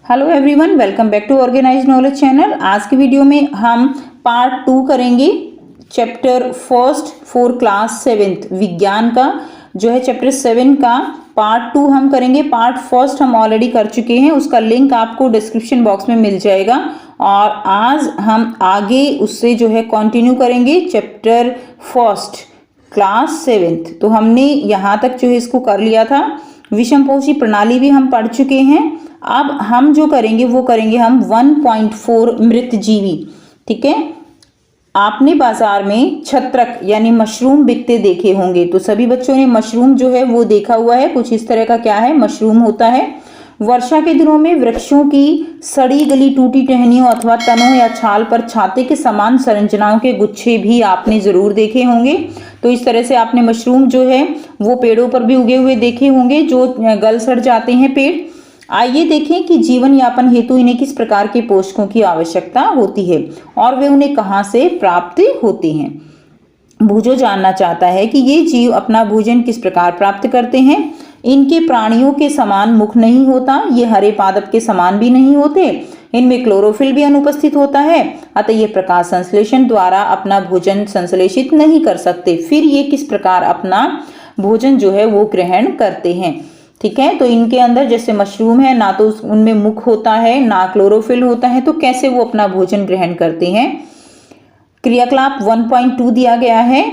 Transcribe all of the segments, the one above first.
Hello everyone, welcome back to organised knowledge channel. आज की video में हम पार्ट 2 करेंगे। Chapter first for class 7th विज्ञान का जो है चैप्टर 7 का पार्ट 2 हम करेंगे। पार्ट फर्स्ट हम ऑलरेडी कर चुके हैं, उसका लिंक आपको डिस्क्रिप्शन बॉक्स में मिल जाएगा। और आज हम आगे उससे जो है कंटिन्यू करेंगे चैप्टर फर्स्ट क्लास 7th। तो हमने यहाँ तक जो है इसको कर लिया था। विषमपोषी प्रणाली भी हम पढ़ चुके हैं। अब हम जो करेंगे वो करेंगे हम 1.4 मृत जीवी। ठीक है, आपने बाजार में छत्रक यानी मशरूम बिकते देखे होंगे, तो सभी बच्चों ने मशरूम जो है वो देखा हुआ है। कुछ इस तरह का क्या है, मशरूम होता है। वर्षा के दिनों में वृक्षों की सड़ी गली टूटी टहनियों अथवा तनों या छाल पर छाते के समान संरचनाओं के गुच्छे भी आपने जरूर देखे होंगे। तो इस तरह से आपने मशरूम जो है वो पेड़ों पर भी उगे हुए देखे होंगे जो गल सड़ जाते हैं पेड़। आइए देखें कि जीवन यापन हेतु इन्हें किस प्रकार के पोषकों की आवश्यकता होती है और वे उन्हें कहाँ से प्राप्त होते हैं। भूजो जानना चाहता है कि ये जीव अपना भोजन किस प्रकार प्राप्त करते हैं। इनके प्राणियों के समान मुख नहीं होता, ये हरे पादप के समान भी नहीं होते, इनमें क्लोरोफिल भी अनुपस्थित होता है, अतः ये प्रकाश संश्लेषण द्वारा अपना भोजन संश्लेषित नहीं कर सकते। फिर ये किस प्रकार अपना भोजन जो है वो ग्रहण करते हैं। ठीक है, तो इनके अंदर जैसे मशरूम है, ना तो उनमें मुख होता है ना क्लोरोफिल होता है, तो कैसे वो अपना भोजन ग्रहण करते हैं। क्रियाकलाप 1.2 दिया गया है।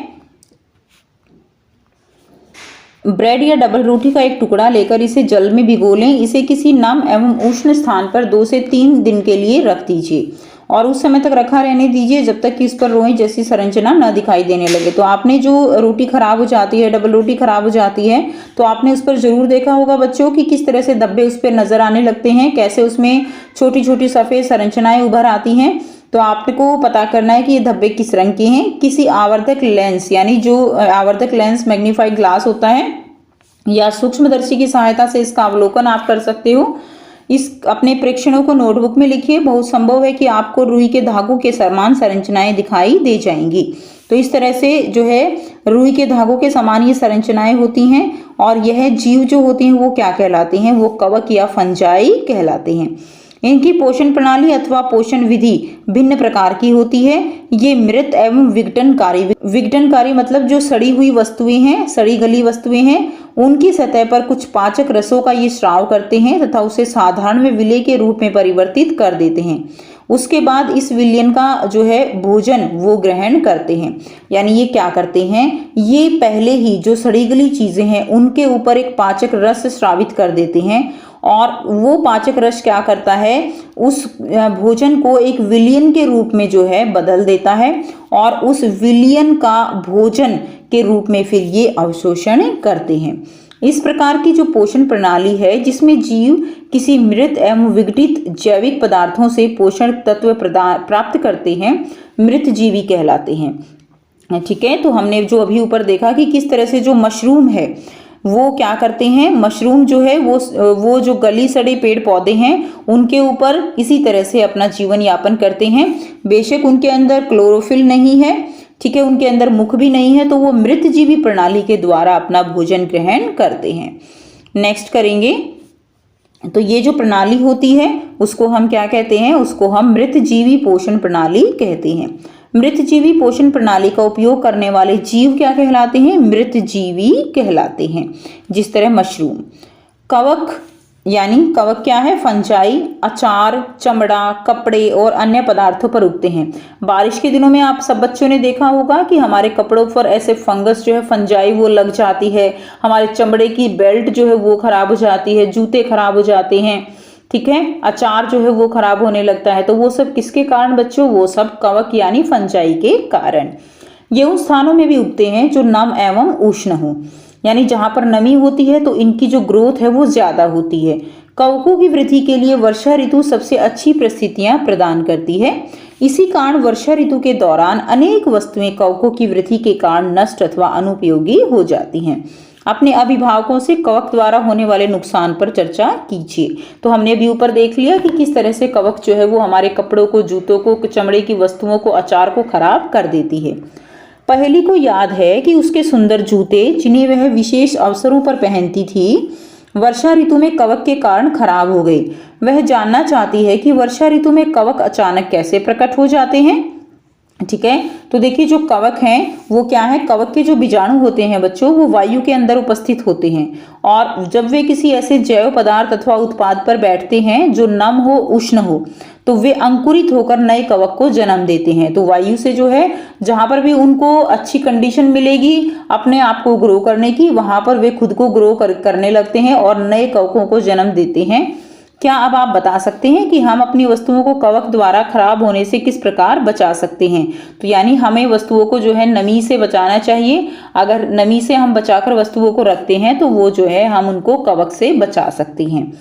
ब्रेड या डबल रोटी का एक टुकड़ा लेकर इसे जल में भिगो लें। इसे किसी नम एवं उष्ण स्थान पर 2 से 3 दिन के लिए रख दीजिए और उस समय तक रखा रहने दीजिए जब तक कि इस पर रोएं जैसी संरचना न दिखाई देने लगे। तो आपने जो रोटी खराब हो जाती है, डबल रोटी खराब हो जाती है, तो आपने उस पर जरूर देखा होगा बच्चों कि किस तरह से धब्बे उस पर नजर आने लगते हैं, कैसे उसमें छोटी छोटी सफेद संरचनाएं उभर आती हैं। तो आपको पता करना है कि ये धब्बे किस रंग के हैं। किसी आवर्धक लेंस यानी जो आवर्धक लेंस मैग्नीफाइड ग्लास होता है या सूक्ष्मदर्शी की सहायता से इसका अवलोकन आप कर सकते हो। इस अपने प्रेक्षणों को नोटबुक में लिखिए। बहुत संभव है कि आपको रुई के धागों के समान संरचनाएं दिखाई दे जाएंगी। तो इस तरह से जो है रुई के धागों के समान ये संरचनाएं होती हैं और यह जीव जो होती हैं वो क्या कहलाते हैं, वो कवक या फंजाई कहलाते हैं। इनकी पोषण प्रणाली अथवा पोषण विधि भिन्न प्रकार की होती है। ये मृत एवं विघटनकारी मतलब जो सड़ी हुई वस्तुएं हैं, सड़ी गली वस्तुएं हैं, उनकी सतह पर कुछ पाचक रसों का ये स्राव करते हैं तथा उसे साधारण में विलय के रूप में परिवर्तित कर देते हैं। उसके बाद इस विलयन का जो है भोजन वो ग्रहण करते हैं। यानी ये क्या करते हैं, ये पहले ही जो सड़ी गली चीजें हैं उनके ऊपर एक पाचक रस स्रावित कर देते हैं और वो पाचक रस क्या करता है, उस भोजन को एक विलयन के रूप में जो है बदल देता है और उस विलयन का भोजन के रूप में फिर ये अवशोषण करते हैं। इस प्रकार की जो पोषण प्रणाली है जिसमें जीव किसी मृत एवं विघटित जैविक पदार्थों से पोषण तत्व प्राप्त करते हैं, मृत जीवी कहलाते हैं। ठीक है, तो हमने जो अभी ऊपर देखा कि किस तरह से जो मशरूम है वो क्या करते हैं, मशरूम जो है वो जो गली सड़े पेड़ पौधे हैं उनके ऊपर इसी तरह से अपना जीवन यापन करते हैं। बेशक उनके अंदर क्लोरोफिल नहीं है, ठीक है, उनके अंदर मुख भी नहीं है, तो वो मृत जीवी प्रणाली के द्वारा अपना भोजन ग्रहण करते हैं। नेक्स्ट करेंगे, तो ये जो प्रणाली होती है उसको हम क्या कहते हैं, उसको हम मृत जीवी पोषण प्रणाली कहते हैं। मृत जीवी पोषण प्रणाली का उपयोग करने वाले जीव क्या कहलाते हैं, मृत जीवी कहलाते हैं। जिस तरह मशरूम, कवक यानी कवक क्या है, फंजाई अचार, चमड़ा, कपड़े और अन्य पदार्थों पर उगते हैं। बारिश के दिनों में आप सब बच्चों ने देखा होगा कि हमारे कपड़ों पर ऐसे फंगस जो है, फंजाई वो लग जाती है, हमारे चमड़े की बेल्ट जो है वो खराब हो जाती है, जूते खराब हो जाते हैं। ठीक है, अचार जो है वो खराब होने लगता है। तो वो सब किसके कारण बच्चों, वो सब कवक यानी फंजाई के कारण। ये उन स्थानों में भी उगते हैं जो नम एवं उष्ण हो, यानी जहां पर नमी होती है तो इनकी जो ग्रोथ है वो ज्यादा होती है। कवकों की वृद्धि के लिए वर्षा ऋतु सबसे अच्छी परिस्थितियां प्रदान करती है। इसी कारण वर्षा ऋतु के दौरान अनेक वस्तुएं कवकों की वृद्धि के कारण नष्ट अथवा अनुपयोगी हो जाती हैं। अपने अभिभावकों से कवक द्वारा होने वाले नुकसान पर चर्चा कीजिए। तो हमने अभी ऊपर देख लिया कि किस तरह से कवक जो है वो हमारे कपड़ों को, जूतों को, चमड़े की वस्तुओं को, अचार को खराब कर देती है। पहेली को याद है कि उसके सुंदर जूते जिन्हें वह विशेष अवसरों पर पहनती थी वर्षा ऋतु में कवक के कारण खराब हो गई। वह जानना चाहती है कि वर्षा ऋतु में कवक अचानक कैसे प्रकट हो जाते हैं। ठीक है, तो देखिए जो कवक हैं वो क्या है, कवक के जो बीजाणु होते हैं बच्चों वो वायु के अंदर उपस्थित होते हैं और जब वे किसी ऐसे जैव पदार्थ अथवा उत्पाद पर बैठते हैं जो नम हो, उष्ण हो, तो वे अंकुरित होकर नए कवक को जन्म देते हैं। तो वायु से जो है जहां पर भी उनको अच्छी कंडीशन मिलेगी अपने आप को ग्रो करने की, वहां पर वे खुद को ग्रो करने लगते हैं और नए कवकों को जन्म देते हैं। क्या अब आप बता सकते हैं कि हम अपनी वस्तुओं को कवक द्वारा खराब होने से किस प्रकार बचा सकते हैं? तो यानी हमें वस्तुओं को जो है नमी से बचाना चाहिए। अगर नमी से हम बचाकर वस्तुओं को रखते हैं तो वो जो है हम उनको कवक से बचा सकते हैं।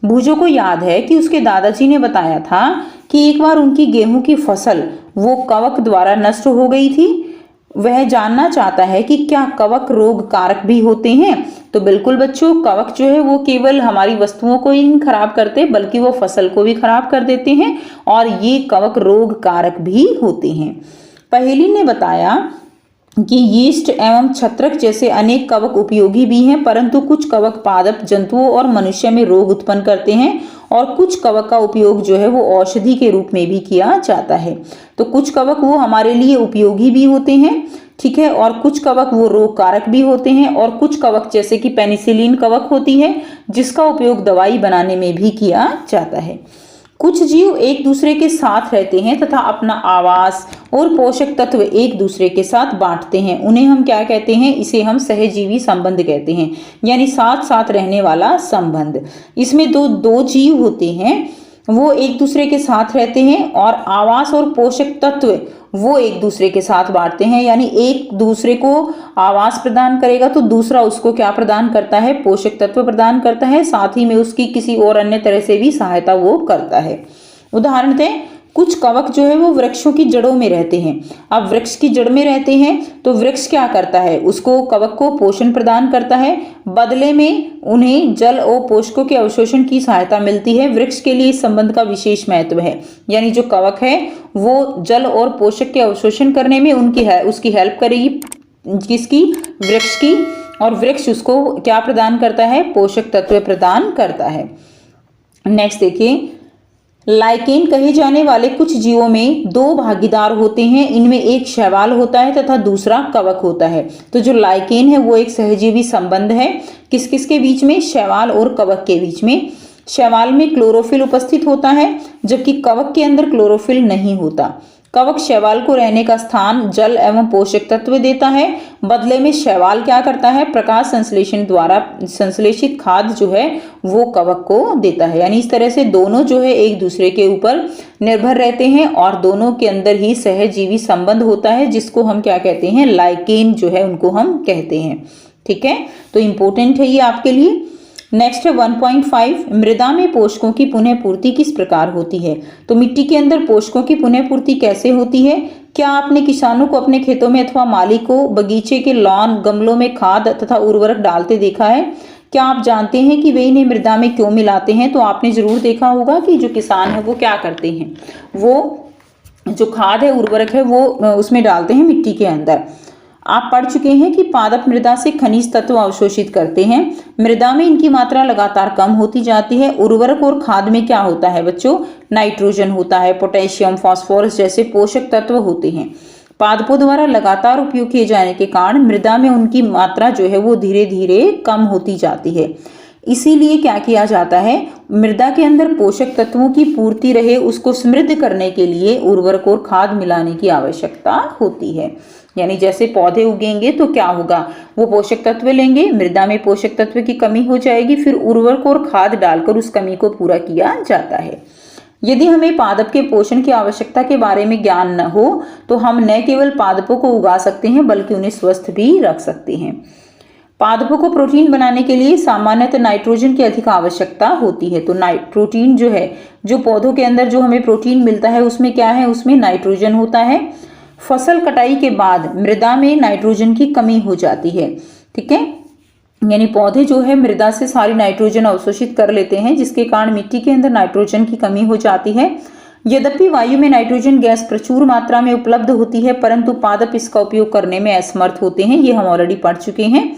भूजो को याद है कि उसके दादाजी ने बताया था कि एक बार उनकी गेहूं की फसल वो कवक द्वारा नष्ट हो गई थी। वह जानना चाहता है कि क्या कवक रोग कारक भी होते हैं? तो बिल्कुल बच्चों, कवक जो है वो केवल हमारी वस्तुओं को ही नहीं खराब करते बल्कि वो फसल को भी खराब कर देते हैं और ये कवक रोग कारक भी होते हैं। पहेली ने बताया कि यीस्ट एवं छत्रक जैसे अनेक कवक उपयोगी भी हैं, परंतु कुछ कवक पादप जंतुओं और मनुष्य में रोग उत्पन्न करते हैं और कुछ कवक का उपयोग जो है वो औषधि के रूप में भी किया जाता है। तो कुछ कवक वो हमारे लिए उपयोगी भी होते हैं, ठीक है, और कुछ कवक वो रोग कारक भी होते हैं और कुछ कवक जैसे कि पेनिसिलिन कवक होती है जिसका उपयोग दवाई बनाने में भी किया जाता है। कुछ जीव एक दूसरे के साथ रहते हैं तथा अपना आवास और पोषक तत्व एक दूसरे के साथ बांटते हैं। उन्हें हम क्या कहते हैं? इसे हम सहजीवी संबंध कहते हैं, यानी साथ साथ रहने वाला संबंध। इसमें दो जीव होते हैं, वो एक दूसरे के साथ रहते हैं और आवास और पोषक तत्व वो एक दूसरे के साथ बांटते हैं, यानी एक दूसरे को आवास प्रदान करेगा तो दूसरा उसको क्या प्रदान करता है? पोषक तत्व प्रदान करता है, साथ ही में उसकी किसी और अन्य तरह से भी सहायता वो करता है। उदाहरण दें, कुछ कवक जो है वो वृक्षों की जड़ों में रहते हैं। अब वृक्ष की जड़ में रहते हैं तो वृक्ष क्या करता है? उसको कवक को पोषण प्रदान करता है, बदले में उन्हें जल और पोषकों के अवशोषण की सहायता मिलती है। वृक्ष के लिए इस संबंध का विशेष महत्व है, यानी जो कवक है वो जल और पोषक के अवशोषण करने में उसकी हेल्प करेगी, किसकी? वृक्ष की, और वृक्ष उसको क्या प्रदान करता है? पोषक तत्व प्रदान करता है। नेक्स्ट देखिए, लाइकेन कहे जाने वाले कुछ जीवों में दो भागीदार होते हैं। इनमें एक शैवाल होता है तथा दूसरा कवक होता है। तो जो लाइकेन है वो एक सहजीवी संबंध है, किस किस के बीच में? शैवाल और कवक के बीच में। शैवाल में क्लोरोफिल उपस्थित होता है जबकि कवक के अंदर क्लोरोफिल नहीं होता। कवक शैवाल को रहने का स्थान, जल एवं पोषक तत्व देता है, बदले में शैवाल क्या करता है? प्रकाश संश्लेषण द्वारा संश्लेषित खाद्य जो है वो कवक को देता है। यानी इस तरह से दोनों जो है एक दूसरे के ऊपर निर्भर रहते हैं और दोनों के अंदर ही सहजीवी संबंध होता है, जिसको हम क्या कहते हैं? लाइकेन जो है उनको हम कहते हैं। ठीक है, तो इंपॉर्टेंट है ये आपके लिए। नेक्स्ट है 1.5, मृदा में पोषकों की पुनः पूर्ति किस प्रकार होती है? तो मिट्टी के अंदर पोषकों की पुनः पूर्ति कैसे होती है? क्या आपने किसानों को अपने खेतों में अथवा माली को बगीचे के लॉन, गमलों में खाद तथा उर्वरक डालते देखा है? क्या आप जानते हैं कि वे इन्हें मृदा में क्यों मिलाते हैं? तो आपने जरूर देखा होगा कि जो किसान है वो क्या करते हैं, वो जो खाद है, उर्वरक है, वो उसमें डालते हैं मिट्टी के अंदर। आप पढ़ चुके हैं कि पादप मृदा से खनिज तत्व अवशोषित करते हैं। मृदा में इनकी मात्रा लगातार कम होती जाती है। उर्वरक और खाद में क्या होता है बच्चों? नाइट्रोजन होता है, पोटेशियम, फास्फोरस जैसे पोषक तत्व होते हैं। पादपों द्वारा लगातार उपयोग किए जाने के कारण मृदा में उनकी मात्रा जो है वो धीरे धीरे कम होती जाती है। इसीलिए क्या किया जाता है? मृदा के अंदर पोषक तत्वों की पूर्ति रहे, उसको समृद्ध करने के लिए उर्वरक और खाद मिलाने की आवश्यकता होती है। यानी जैसे पौधे उगेंगे तो क्या होगा? वो पोषक तत्व लेंगे, मृदा में पोषक तत्व की कमी हो जाएगी, फिर उर्वरक और खाद डालकर उस कमी को पूरा किया जाता है। यदि हमें पादप के पोषण की आवश्यकता के बारे में ज्ञान न हो तो हम न केवल पादपों को उगा सकते हैं बल्कि उन्हें स्वस्थ भी रख सकते हैं। पादपों को प्रोटीन बनाने के लिए सामान्यतः नाइट्रोजन की अधिक आवश्यकता होती है। तो प्रोटीन जो है, जो पौधों के अंदर जो हमें प्रोटीन मिलता है उसमें क्या है? उसमें नाइट्रोजन होता है। फसल कटाई के बाद मृदा में नाइट्रोजन की कमी हो जाती है। ठीक है, यानी पौधे जो है मृदा से सारी नाइट्रोजन अवशोषित कर लेते हैं, जिसके कारण मिट्टी के अंदर नाइट्रोजन की कमी हो जाती है। यद्यपि वायु में नाइट्रोजन गैस प्रचुर मात्रा में उपलब्ध होती है, परंतु पादप इसका उपयोग करने में असमर्थ होते हैं। ये हम ऑलरेडी पढ़ चुके हैं।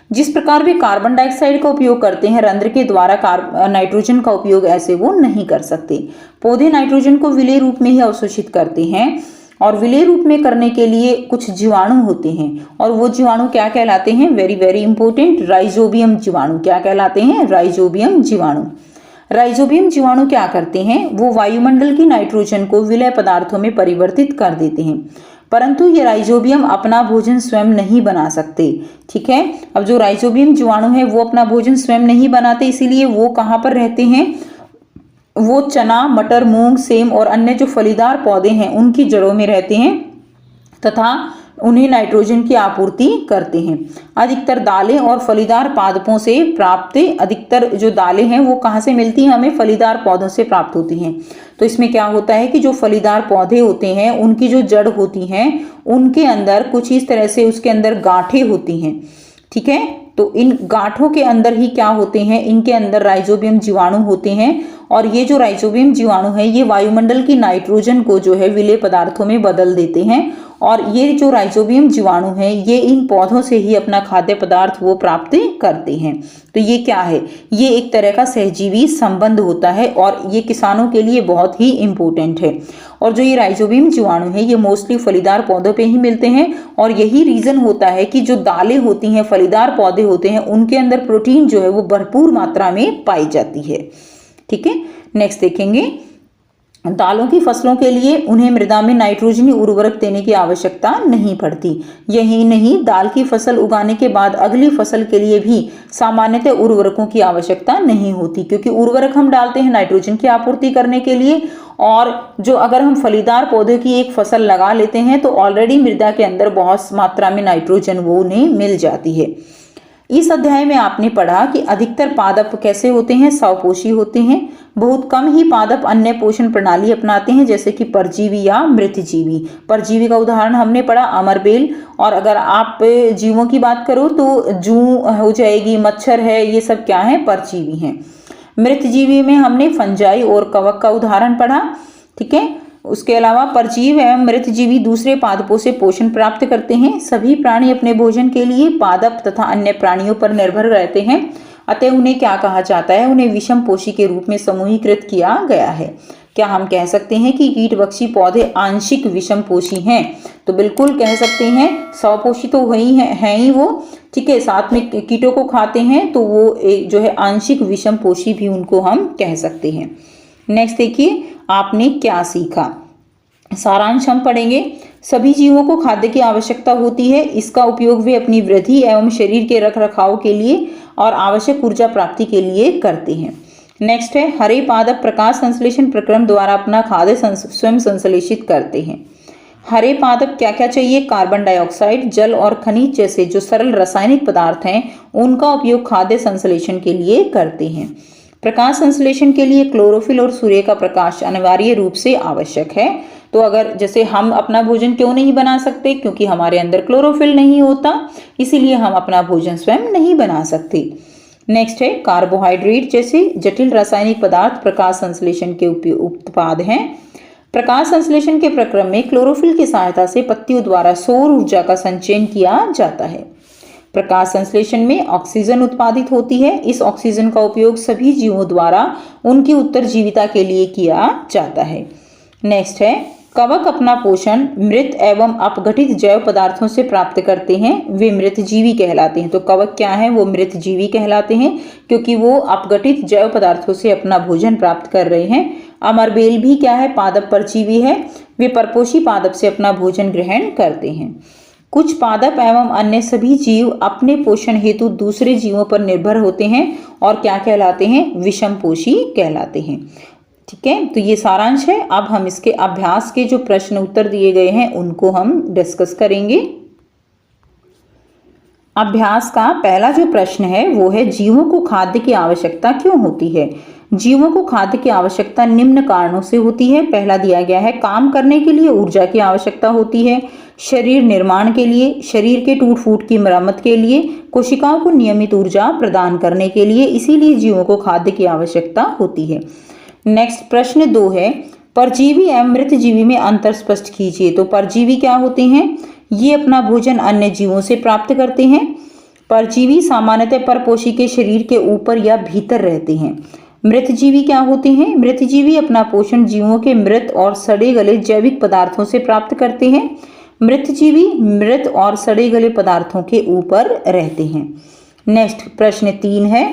जिस प्रकार वे कार्बन डाइऑक्साइड का उपयोग करते हैं रंध्र के द्वारा नाइट्रोजन का उपयोग ऐसे वो नहीं कर सकते। पौधे नाइट्रोजन को विलेय रूप में ही अवशोषित करते हैं और विलेय रूप में करने के लिए कुछ जीवाणु होते हैं और वो जीवाणु क्या कहलाते हैं, वेरी वेरी इंपॉर्टेंट, राइजोबियम जीवाणु। क्या कहलाते हैं, राइजोबियम जीवाणु। राइजोबियम जीवाणु क्या करते हैं, वो वायुमंडल की नाइट्रोजन को विलेय पदार्थों में परिवर्तित कर देते हैं, परंतु ये राइजोबियम अपना भोजन स्वयं नहीं बना सकते। ठीक है, अब जो राइजोबियम जीवाणु है वो अपना भोजन स्वयं नहीं बनाते, इसीलिए वो कहाँ पर रहते हैं, वो चना, मटर, मूंग, सेम और अन्य जो फलीदार पौधे हैं उनकी जड़ों में रहते हैं तथा उन्हें नाइट्रोजन की आपूर्ति करते हैं। अधिकतर दालें और फलीदार पादपों से प्राप्त, अधिकतर जो दालें हैं वो कहाँ से मिलती हैं, हमें फलीदार पौधों से प्राप्त होती हैं। तो इसमें क्या होता है कि जो फलीदार पौधे होते हैं उनकी जो जड़ होती हैं उनके अंदर कुछ इस तरह से उसके अंदर गांठें होती हैं। ठीक है, तो इन गांठों के अंदर ही क्या होते हैं, इनके अंदर राइजोबियम जीवाणु होते हैं और ये जो राइजोबियम जीवाणु है ये वायुमंडल की नाइट्रोजन को जो है विलेय पदार्थों में बदल देते हैं और ये जो राइजोबियम जीवाणु है ये इन पौधों से ही अपना खाद्य पदार्थ वो प्राप्त करते हैं। तो ये क्या है, ये एक तरह का सहजीवी संबंध होता है और ये किसानों के लिए बहुत ही इंपॉर्टेंट है। और जो ये राइजोबियम जीवाणु है ये मोस्टली फलीदार पौधों पे ही मिलते हैं और यही रीजन होता है कि जो दालें होती हैं, फलीदार पौधे होते हैं, उनके अंदर प्रोटीन जो है वो भरपूर मात्रा में पाई जाती है। ठीक है, नेक्स्ट देखेंगे, दालों की फसलों के लिए उन्हें मृदा में नाइट्रोजनी उर्वरक देने की आवश्यकता नहीं पड़ती। यही नहीं, दाल की फसल उगाने के बाद अगली फसल के लिए भी सामान्यतः उर्वरकों की आवश्यकता नहीं होती, क्योंकि उर्वरक हम डालते हैं नाइट्रोजन की आपूर्ति करने के लिए और जो अगर हम फलीदार पौधे की एक फसल लगा लेते हैं तो ऑलरेडी मृदा के अंदर बहुत मात्रा में नाइट्रोजन वो उन्हें मिल जाती है। इस अध्याय में आपने पढ़ा कि अधिकतर पादप कैसे होते हैं, स्वपोषी होते हैं। बहुत कम ही पादप अन्य पोषण प्रणाली अपनाते हैं, जैसे कि परजीवी या मृतजीवी। परजीवी का उदाहरण हमने पढ़ा अमरबेल, और अगर आप जीवों की बात करो तो जू हो जाएगी, मच्छर है, ये सब क्या है, परजीवी हैं। मृतजीवी में हमने फंजाई और कवक का उदाहरण पढ़ा। ठीक है, उसके अलावा परजीव एवं मृतजीवी दूसरे पादपों से पोषण प्राप्त करते हैं। सभी प्राणी अपने भोजन के लिए पादप तथा अन्य प्राणियों पर निर्भर रहते हैं, अतः उन्हें क्या कहा जाता है, उन्हें विषमपोषी के रूप में समूहीकृत किया गया है। क्या हम कह सकते हैं कि कीटभक्षी पौधे आंशिक विषमपोषी हैं? तो बिल्कुल कह सकते हैं, स्वपोषी तो वही है ही वो, ठीक है, साथ में कीटों को खाते हैं तो वो एक जो है आंशिक विषमपोषी भी उनको हम कह सकते हैं। नेक्स्ट देखिए, आपने क्या सीखा, सारांश हम पढ़ेंगे। सभी जीवों को खाद्य की आवश्यकता होती है, इसका उपयोग वे अपनी वृद्धि एवं शरीर के रख रखाव के लिए और आवश्यक ऊर्जा प्राप्ति के लिए करते हैं। नेक्स्ट है, हरे पादप प्रकाश संश्लेषण प्रक्रम द्वारा अपना खाद्य स्वयं संश्लेषित करते हैं। हरे पादप क्या क्या चाहिए, कार्बन डाइऑक्साइड, जल और खनिज जैसे जो सरल रासायनिक पदार्थ हैं उनका उपयोग खाद्य संश्लेषण के लिए करते हैं। प्रकाश संश्लेषण के लिए क्लोरोफिल और सूर्य का प्रकाश अनिवार्य रूप से आवश्यक है। तो अगर जैसे हम अपना भोजन क्यों नहीं बना सकते, क्योंकि हमारे अंदर क्लोरोफिल नहीं होता, इसीलिए हम अपना भोजन स्वयं नहीं बना सकते। नेक्स्ट है, कार्बोहाइड्रेट जैसे जटिल रासायनिक पदार्थ प्रकाश संश्लेषण के उत्पाद हैं। प्रकाश संश्लेषण के प्रक्रम में क्लोरोफिल की सहायता से पत्तियों द्वारा सौर ऊर्जा का संचयन किया जाता है। प्रकाश संश्लेषण में ऑक्सीजन उत्पादित होती है। इस ऑक्सीजन का उपयोग सभी जीवों द्वारा उनकी उत्तरजीविता के लिए किया जाता है। नेक्स्ट है, कवक अपना पोषण मृत एवं अपघटित जैव पदार्थों से प्राप्त करते हैं, वे मृतजीवी कहलाते हैं। तो कवक क्या है, वो मृतजीवी कहलाते हैं क्योंकि वो अपघटित जैव पदार्थों से अपना भोजन प्राप्त कर रहे हैं। अमरबेल भी क्या है, पादप परजीवी है, वे परपोषी पादप से अपना भोजन ग्रहण करते हैं। कुछ पादप एवं अन्य सभी जीव अपने पोषण हेतु दूसरे जीवों पर निर्भर होते हैं और क्या कहलाते हैं, विषमपोषी कहलाते हैं। ठीक है, तो ये सारांश है। अब हम इसके अभ्यास के जो प्रश्न उत्तर दिए गए हैं उनको हम डिस्कस करेंगे। अभ्यास का पहला जो प्रश्न है वो है, जीवों को खाद्य की आवश्यकता क्यों होती है? जीवों को खाद्य की आवश्यकता निम्न कारणों से होती है। पहला दिया गया है, काम करने के लिए ऊर्जा की आवश्यकता होती है, शरीर निर्माण के लिए, शरीर के टूट फूट की मरम्मत के लिए, कोशिकाओं को नियमित ऊर्जा प्रदान करने के लिए, इसीलिए जीवों को खाद्य की आवश्यकता होती है। नेक्स्ट प्रश्न 2 है, परजीवी एवं मृतजीवी में अंतर स्पष्ट कीजिए। तो परजीवी क्या होते हैं, ये अपना भोजन अन्य जीवों से प्राप्त करते हैं। परजीवी सामान्यतः परपोषी के शरीर के ऊपर या भीतर रहते हैं। मृतजीवी क्या होते हैं? मृतजीवी अपना पोषण जीवों के मृत और सड़े गले जैविक पदार्थों से प्राप्त करते हैं। मृतजीवी मृत और सड़े गले पदार्थों के ऊपर रहते हैं। नेक्स्ट प्रश्न 3 है,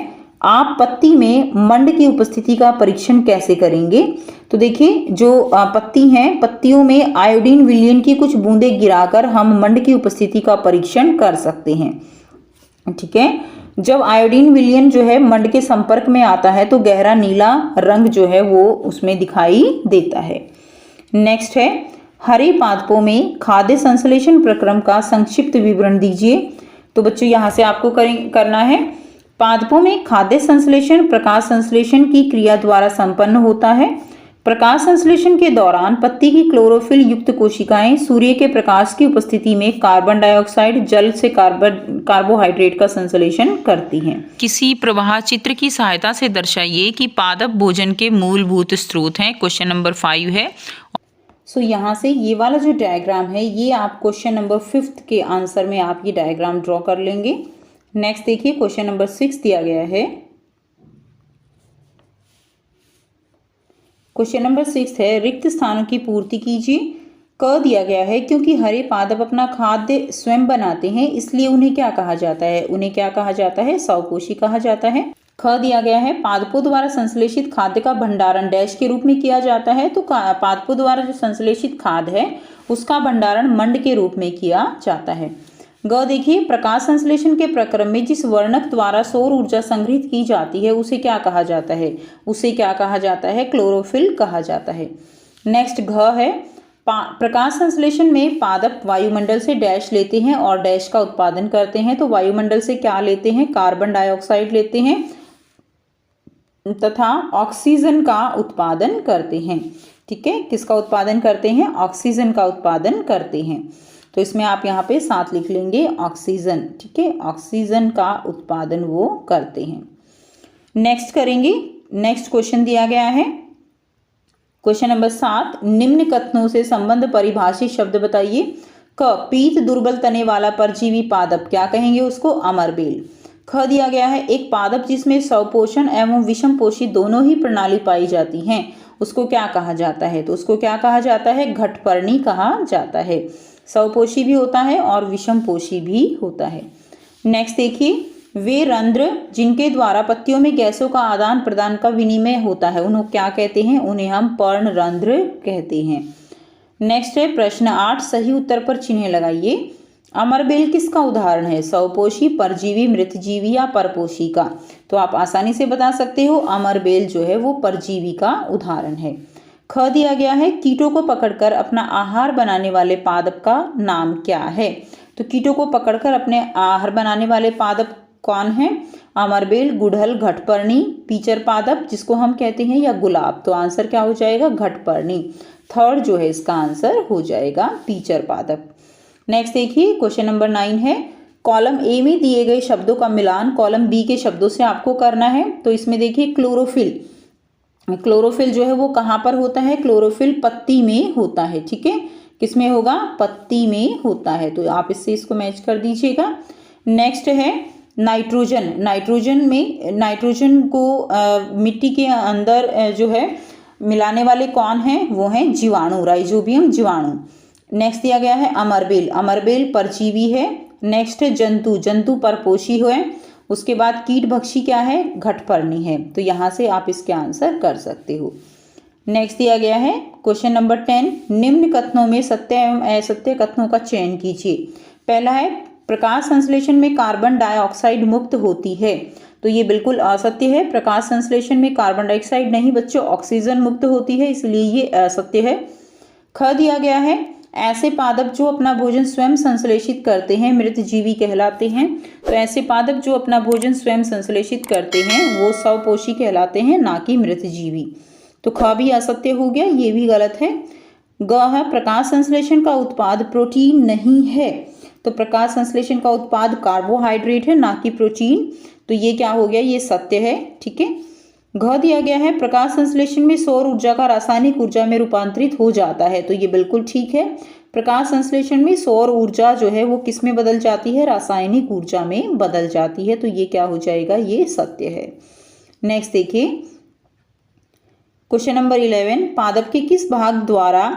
आप पत्ती में मंड की उपस्थिति का परीक्षण कैसे करेंगे? तो देखिए, जो पत्ती हैं, पत्तियों में आयोडीन विलयन की कुछ बूंदें गिराकर हम मंड की उपस्थिति का परीक्षण कर सकते हैं। ठीक है, जब आयोडीन विलयन जो है मंड के संपर्क में आता है तो गहरा नीला रंग जो है वो उसमें दिखाई देता है। नेक्स्ट है, हरे पादपों में खाद्य संश्लेषण प्रक्रम का संक्षिप्त विवरण दीजिए। तो बच्चों यहाँ से आपको करना है, पादपों में खाद्य संश्लेषण प्रकाश संश्लेषण की क्रिया द्वारा संपन्न होता है। प्रकाश संश्लेषण के दौरान पत्ती की क्लोरोफिल युक्त कोशिकाएं सूर्य के प्रकाश की उपस्थिति में कार्बन डाइऑक्साइड जल से कार्बोहाइड्रेट का संश्लेषण करती हैं। किसी प्रवाह चित्र की सहायता से दर्शाइए कि पादप भोजन के मूलभूत स्रोत हैं। क्वेश्चन नंबर 5 है। यहाँ से ये वाला जो डायग्राम है ये आप क्वेश्चन नंबर 5 के आंसर में आप ये डायग्राम ड्रॉ कर लेंगे। नेक्स्ट देखिए, क्वेश्चन नंबर 6 दिया गया है। क्वेश्चन नंबर 6 है, रिक्त स्थानों की पूर्ति कीजिए। क दिया गया है, क्योंकि हरे पादप अपना खाद्य स्वयं बनाते हैं इसलिए उन्हें क्या कहा जाता है? उन्हें क्या कहा जाता है? स्वपोषी कहा जाता है। ख दिया गया है, पादपों द्वारा संश्लेषित खाद्य का भंडारण डैश के रूप में किया जाता है। तो पादपों द्वारा जो संश्लेषित खाद्य है उसका भंडारण मंड के रूप में किया जाता है। ग देखिए, प्रकाश संश्लेषण के प्रक्रम में जिस वर्णक द्वारा सौर ऊर्जा संग्रहित की जाती है उसे क्या कहा जाता है? उसे क्या कहा जाता है? क्लोरोफिल कहा जाता है। नेक्स्ट घ है, प्रकाश संश्लेषण में पादप वायुमंडल से डैश लेते हैं और डैश का उत्पादन करते हैं। तो वायुमंडल से क्या लेते हैं? कार्बन डाइऑक्साइड लेते हैं तथा ऑक्सीजन का उत्पादन करते हैं। ठीक है, किसका उत्पादन करते हैं? ऑक्सीजन का उत्पादन करते हैं। तो इसमें आप यहाँ पे साथ लिख लेंगे ऑक्सीजन। ठीक है, ऑक्सीजन का उत्पादन वो करते हैं। नेक्स्ट करेंगे, नेक्स्ट क्वेश्चन दिया गया है क्वेश्चन नंबर 7, निम्न कथनों से संबंध परिभाषित शब्द बताइए। क, पीत दुर्बल तने वाला परजीवी पादप क्या कहेंगे उसको? अमरबेल। ख दिया गया है, एक पादप जिसमें स्वपोषण एवं विषम पोषी दोनों ही प्रणाली पाई जाती हैं उसको क्या कहा जाता है? तो उसको क्या कहा जाता है? घटपर्णी कहा जाता है। स्वपोषी भी होता है और विषम पोषी भी होता है। नेक्स्ट देखिए, वे रंध्र जिनके द्वारा पत्तियों में गैसों का आदान प्रदान का विनिमय होता है उन्हें क्या कहते हैं? उन्हें हम पर्णरंध्र कहते हैं। नेक्स्ट है प्रश्न 8, सही उत्तर पर चिन्ह लगाइए। अमरबेल किसका उदाहरण है? स्वपोषी, परजीवी, मृतजीवी या परपोषी का? तो आप आसानी से बता सकते हो, अमरबेल जो है वो परजीवी का उदाहरण है। ख दिया गया है, कीटों को पकड़कर अपना आहार बनाने वाले पादप का नाम क्या है? तो कीटों को पकड़कर अपने आहार बनाने वाले पादप कौन है? अमरबेल, गुड़हल, घटपर्णी, पीचर पादप जिसको हम कहते हैं, या गुलाब। तो आंसर क्या हो जाएगा? घटपर्णी। थर्ड जो है इसका आंसर हो जाएगा पीचर पादप। नेक्स्ट देखिए, क्वेश्चन नंबर 9 है, कॉलम ए में दिए गए शब्दों का मिलान कॉलम बी के शब्दों से आपको करना है। तो इसमें देखिए, क्लोरोफिल, क्लोरोफिल जो है वो कहाँ पर होता है? क्लोरोफिल पत्ती में होता है। ठीक है, किसमें होगा? पत्ती में होता है। तो आप इससे इसको मैच कर दीजिएगा। नेक्स्ट है नाइट्रोजन। नाइट्रोजन में, नाइट्रोजन को मिट्टी के अंदर जो है मिलाने वाले कौन हैं? वो हैं जीवाणु, राइजोबियम जीवाणु। नेक्स्ट दिया गया है अमरबेल। अमरबेल परजीवी है। नेक्स्ट है जंतु, जंतु परपोषी है। उसके बाद कीट भक्षी क्या है? घटपर्णी है। तो यहाँ से आप इसके आंसर कर सकते हो। नेक्स्ट दिया गया है क्वेश्चन नंबर 10, निम्न कथनों में सत्य एवं असत्य कथनों का चयन कीजिए। पहला है, प्रकाश संश्लेषण में कार्बन डाइऑक्साइड मुक्त होती है। तो ये बिल्कुल असत्य है। प्रकाश संश्लेषण में कार्बन डाइऑक्साइड नहीं बच्चों, ऑक्सीजन मुक्त होती है, इसलिए ये असत्य है। ख दिया गया है, ऐसे पादप जो अपना भोजन स्वयं संश्लेषित करते हैं मृतजीवी कहलाते हैं। तो ऐसे पादप जो अपना भोजन स्वयं संश्लेषित करते हैं वो स्वपोषी कहलाते हैं, ना कि मृतजीवी। तो ख भी असत्य हो गया, ये भी गलत है। ग है, प्रकाश संश्लेषण का उत्पाद प्रोटीन नहीं है। तो प्रकाश संश्लेषण का उत्पाद कार्बोहाइड्रेट है, ना कि प्रोटीन। तो ये क्या हो गया? ये सत्य है। ठीक है। घ दिया गया है, प्रकाश संश्लेषण में सौर ऊर्जा का रासायनिक ऊर्जा में रूपांतरित हो जाता है। तो ये बिल्कुल ठीक है। प्रकाश संश्लेषण में सौर ऊर्जा जो है वो किस में बदल जाती है, रासायनिक ऊर्जा में बदल जाती है। तो ये क्या हो जाएगा, ये सत्य है। नेक्स्ट देखिए क्वेश्चन नंबर 11, पादप के किस भाग द्वारा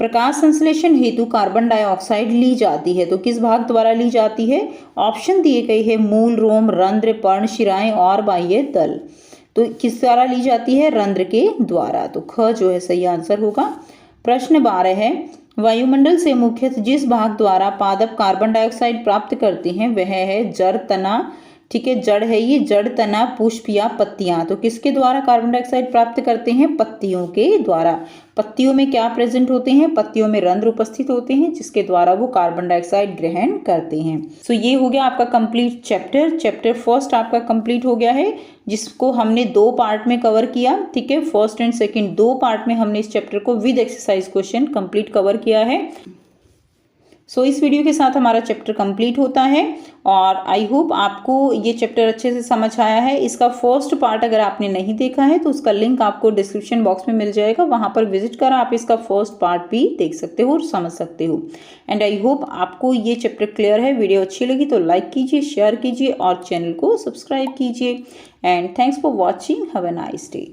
प्रकाश संश्लेषण हेतु कार्बन डाइऑक्साइड ली जाती है। तो किस भाग द्वारा ली जाती है, ऑप्शन दिए गए हैं मूल, रोम, रंध्र, पर्ण, शिराएं और बाह्य तल। तो किस द्वारा ली जाती है, रंध्र के द्वारा। तो ख जो है सही आंसर होगा। प्रश्न 12 है, वायुमंडल से मुख्यतः जिस भाग द्वारा पादप कार्बन डाइऑक्साइड प्राप्त करते हैं वह है जड़, तना, ठीक है, जड़ है ये, जड़, तना, पुष्प या पत्तियां। तो किसके द्वारा कार्बन डाइऑक्साइड प्राप्त करते हैं, पत्तियों के द्वारा। पत्तियों में क्या प्रेजेंट होते हैं, पत्तियों में रंध्र उपस्थित होते हैं जिसके द्वारा वो कार्बन डाइऑक्साइड ग्रहण करते हैं। सो ये हो गया आपका कंप्लीट चैप्टर फर्स्ट आपका कंप्लीट हो गया है, जिसको हमने 2 पार्ट में कवर किया, ठीक है। फर्स्ट एंड सेकेंड 2 पार्ट में हमने इस चैप्टर को with exercise question complete cover किया है। सो इस वीडियो के साथ हमारा चैप्टर कंप्लीट होता है और आई होप आपको ये चैप्टर अच्छे से समझ आया है। इसका फर्स्ट पार्ट अगर आपने नहीं देखा है तो उसका लिंक आपको डिस्क्रिप्शन बॉक्स में मिल जाएगा, वहां पर विजिट कर आप इसका फर्स्ट पार्ट भी देख सकते हो और समझ सकते हो। एंड आई होप आपको ये चैप्टर क्लियर है। वीडियो अच्छी लगी तो लाइक कीजिए, शेयर कीजिए और चैनल को सब्सक्राइब कीजिए। And thanks for watching, have a nice day.